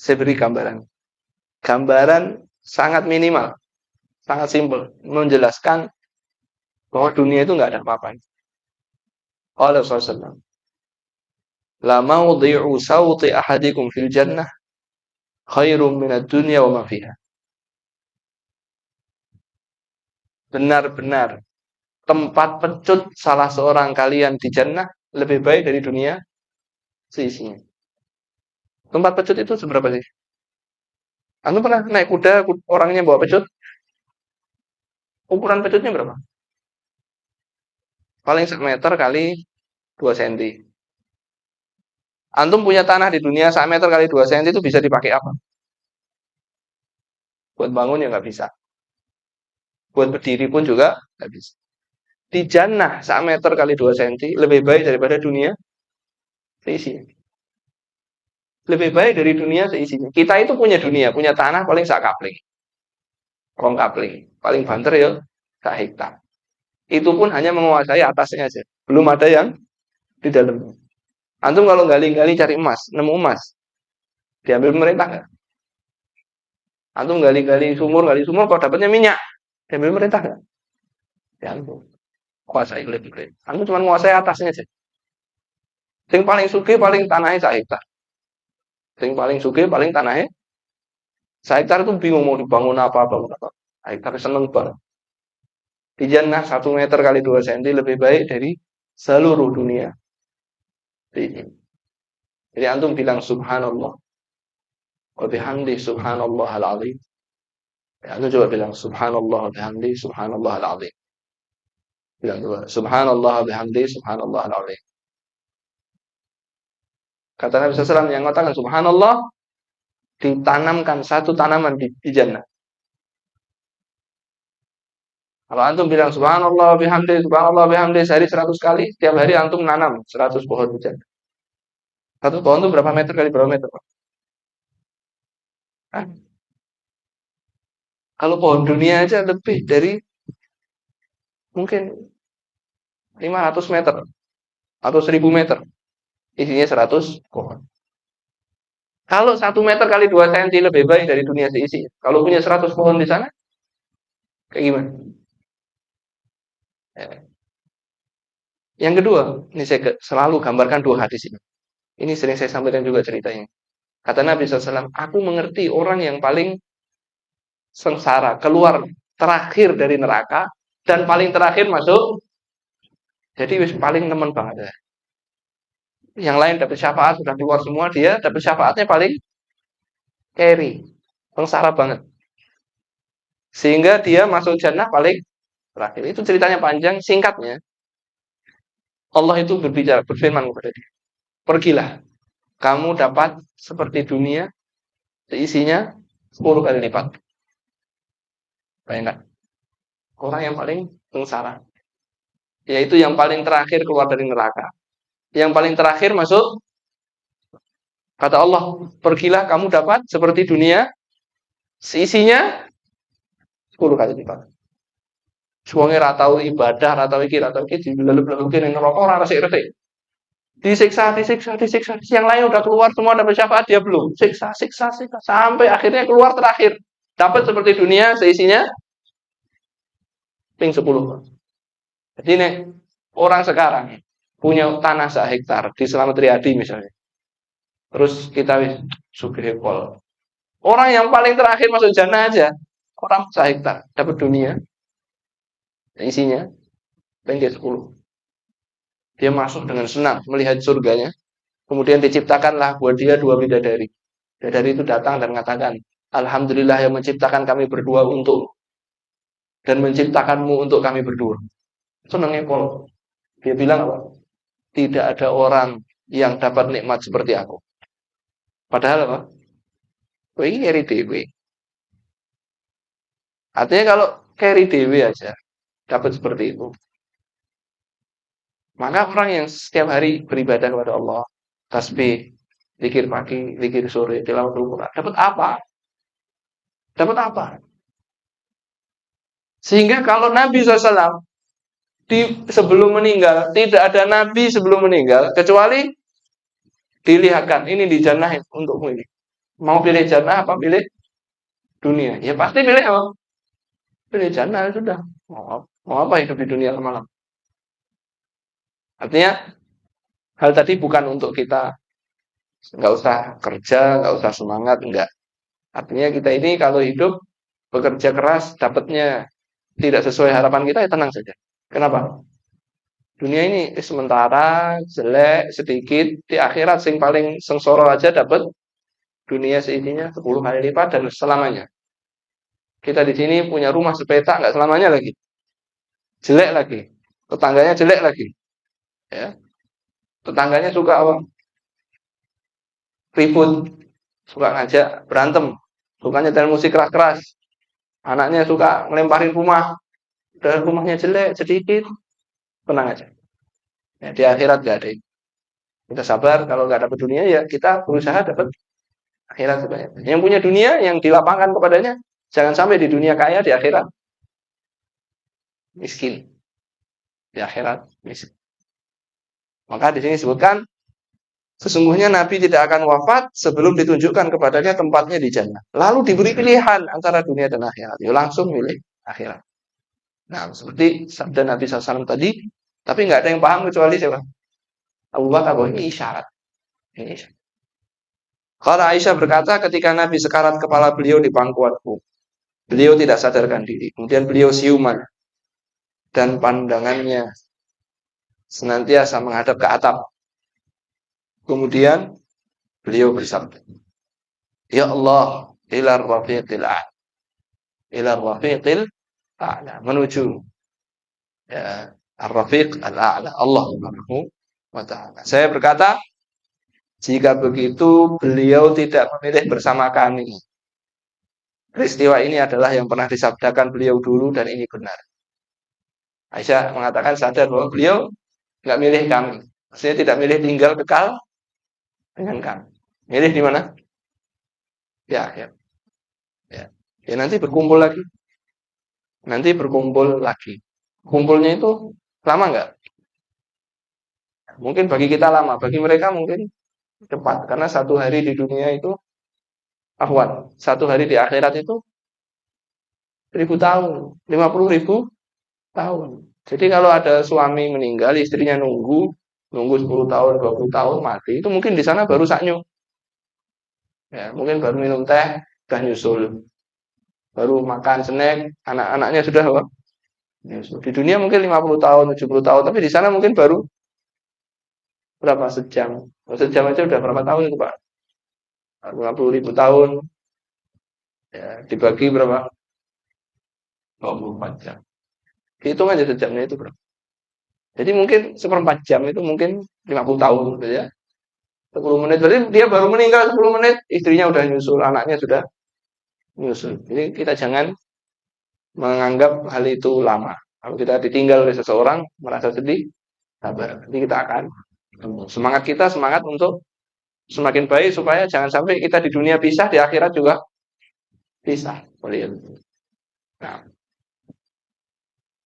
Saya beri gambaran. Gambaran sangat minimal, sangat simpel, menjelaskan bahwa dunia itu nggak ada apa-apanya. Qala Rasulullah, la mawdi'u sawti ahadikum fil jannah khairum minad dunya wa ma fiha. Benar-benar tempat pecut salah seorang kalian di jannah lebih baik dari dunia seisinya. Tempat pecut itu seberapa sih? Anda pernah naik kuda, orangnya bawa pecut? Ukuran pecutnya berapa? Paling 1 meter kali 2 cm. Antum punya tanah di dunia 1 meter kali 2 cm itu bisa dipakai apa? Buat bangun ya nggak bisa. Buat berdiri pun juga nggak bisa. Di jannah 1 meter kali 2 cm lebih baik daripada dunia seisinya. Lebih baik dari dunia seisinya. Kita itu punya dunia, punya tanah paling sak kapling. Rong kapling. Paling banter ya sak hektar. Itu pun hanya menguasai atasnya aja. Belum ada yang di dalamnya. Antum kalau gali-gali cari emas, nemu emas, diambil pemerintah nggak? Antum gali sumur, kok dapatnya minyak, diambil pemerintah nggak? Diambil. Kuasai lebih. Antum cuma menguasai atasnya aja. Yang paling sugih paling tanahnya sak hektar. Yang paling sugih paling tanahnya sak hektar itu bingung mau dibangun apa, bangun apa. Hektar seneng banget. Di jannah 1 meter kali 2 cm lebih baik dari seluruh dunia. Jadi antum bilang subhanallah wa bihamdi subhanallahal azim. Antum coba bilang subhanallah wa bihamdi subhanallahal azim. Bilang coba subhanallah wa bihamdi subhanallahal azim. Kata Nabi SAW yang mengatakan subhanallah ditanamkan satu tanaman di jannah. Kalau antum bilang subhanallah bihamdi sehari 100 kali, setiap hari antum nanam 100 pohon di jannah. Satu pohon itu berapa meter kali berapa meter, Pak? Hah? Kalau pohon dunia aja lebih dari mungkin 500 meter atau 1000 meter. Isinya 100 pohon. Kalau 1 meter kali 2 cm lebih baik dari dunia seisinya. Kalau punya 100 pohon di sana, kayak gimana? Yang kedua, ini saya selalu gambarkan 2 hadis ini. Ini sering saya sampaikan juga ceritanya. Kata Nabi SAW, aku mengerti orang yang paling sengsara, keluar terakhir dari neraka, dan paling terakhir masuk. Jadi paling nemen banget ya. Yang lain dapat syafaat, sudah keluar semua, dia dapat syafaatnya paling carry, sengsara banget. Sehingga dia masuk jannah paling terakhir. Itu ceritanya panjang, singkatnya. Allah itu berfirman kepada dia, pergilah, kamu dapat seperti dunia, seisinya 10 kali lipat. Bayangkan, orang yang paling sengsara, yaitu yang paling terakhir keluar dari neraka. Yang paling terakhir masuk, kata Allah, pergilah kamu dapat seperti dunia, seisinya 10 kali lipat. Suangnya ratau ibadah, ratau iki, dilelep-lelep kene neraka ora resik-resik. Disiksa. Yang lain udah keluar semua dapat syafaat, dia belum. Siksa. Sampai akhirnya keluar terakhir. Dapat seperti dunia, seisinya ping 10. Jadi nih, orang sekarang punya tanah 1 hektar di Slamet Riyadi misalnya. Terus kita sugih pol. Orang yang paling terakhir masuk jannah aja, orang 1 hektar dapat dunia, isinya ping 10. Dia masuk dengan senang melihat surganya. Kemudian diciptakanlah buat dia 2 bidadari. Bidadari itu datang dan mengatakan, alhamdulillah yang menciptakan kami berdua untuk dan menciptakanmu untuk kami berdua. Senangnya kalau dia bilang apa? Tidak ada orang yang dapat nikmat seperti aku. Padahal apa? Ini carry dewe. Artinya kalau carry dewe aja dapat seperti itu. Maka orang yang setiap hari beribadah kepada Allah, tasbih, zikir pagi, zikir sore, tilawatul Quran, dapat apa? Dapat apa? Sehingga kalau Nabi SAW sebelum meninggal, tidak ada Nabi sebelum meninggal kecuali dilihatkan ini dijannah untukmu ini. Mau pilih jannah apa pilih dunia? Ya pasti pilih apa? Pilih jannah sudah. Mau apa hidup di dunia lama-lama? Artinya hal tadi bukan untuk kita nggak usah kerja, nggak usah semangat, enggak. Artinya kita ini kalau hidup bekerja keras, dapatnya tidak sesuai harapan kita, ya tenang saja. Kenapa? Dunia ini sementara, jelek, sedikit. Di akhirat sing paling sengsara aja dapat dunia seisinya 10 kali lipat dan selamanya. Kita di sini punya rumah sepetak, nggak selamanya lagi. Jelek lagi. Tetangganya jelek lagi. Ya. Tetangganya suka apa? Ribut, suka ngajak berantem, suka nyetel musik keras-keras. Anaknya suka ngelemparin rumah, dan rumahnya jelek sedikit, tenang aja. Ya, di akhirat gak ada itu. Kita sabar, kalau nggak dapat dunia ya kita berusaha dapat akhirat sebanyak. Yang punya dunia yang dilapangkan kepadanya, jangan sampai di dunia kaya, di akhirat miskin. Di akhirat miskin. Maka di sini disebutkan sesungguhnya Nabi tidak akan wafat sebelum ditunjukkan kepadanya tempatnya di jannah. Lalu diberi pilihan antara dunia dan akhirat. Ya langsung milih akhirat. Nah, seperti sabda Nabi SAW tadi, tapi nggak ada yang paham kecuali siapa? Abu Bakar. Bahwa ini isyarat. Ini isyarat. Kalau Aisyah berkata ketika Nabi sekarat kepala beliau di pangkuanku, beliau tidak sadarkan diri. Kemudian beliau siuman dan pandangannya senantiasa menghadap ke atap. Kemudian beliau bersabda, Ya Allah, ilar rafiqil a'la. Ilar rafiqil a'la. Menuju ya, ar-rafiq al-a'la. Allah Subhanahu wa ta'ala. Saya berkata, jika begitu beliau tidak memilih bersama kami. Peristiwa ini adalah yang pernah disabdakan beliau dulu dan ini benar. Aisyah mengatakan sadar bahwa beliau nggak milih kami. Maksudnya tidak milih tinggal kekal dengan kami. Milih di mana? Ya, ya. Ya, ya nanti berkumpul lagi. Nanti berkumpul lagi. Kumpulnya itu lama nggak? Mungkin bagi kita lama, bagi mereka mungkin cepat. Karena satu hari di dunia itu, satu hari di akhirat itu 1000 tahun, 50.000 tahun. Jadi kalau ada suami meninggal, istrinya nunggu 10 tahun, 20 tahun mati, itu mungkin di sana baru saknyu. Ya, mungkin baru minum teh, udah nyusul. Baru makan snack, anak-anaknya sudah apa? Nyusul. Di dunia mungkin 50 tahun, 70 tahun, tapi di sana mungkin baru berapa sejam. Sejam aja udah berapa tahun itu, Pak? 50.000 tahun. Ya, dibagi berapa? 24 jam. Hitung aja sejamnya itu berapa. Jadi mungkin seperempat jam itu mungkin 50 tahun gitu ya. 10 menit. Berarti dia baru meninggal 10 menit, istrinya udah nyusul, anaknya sudah nyusul. Jadi kita jangan menganggap hal itu lama. Kalau kita ditinggal oleh seseorang, merasa sedih, sabar. Nanti kita akan semangat kita semangat untuk semakin baik supaya jangan sampai kita di dunia pisah, di akhirat juga pisah. Nah,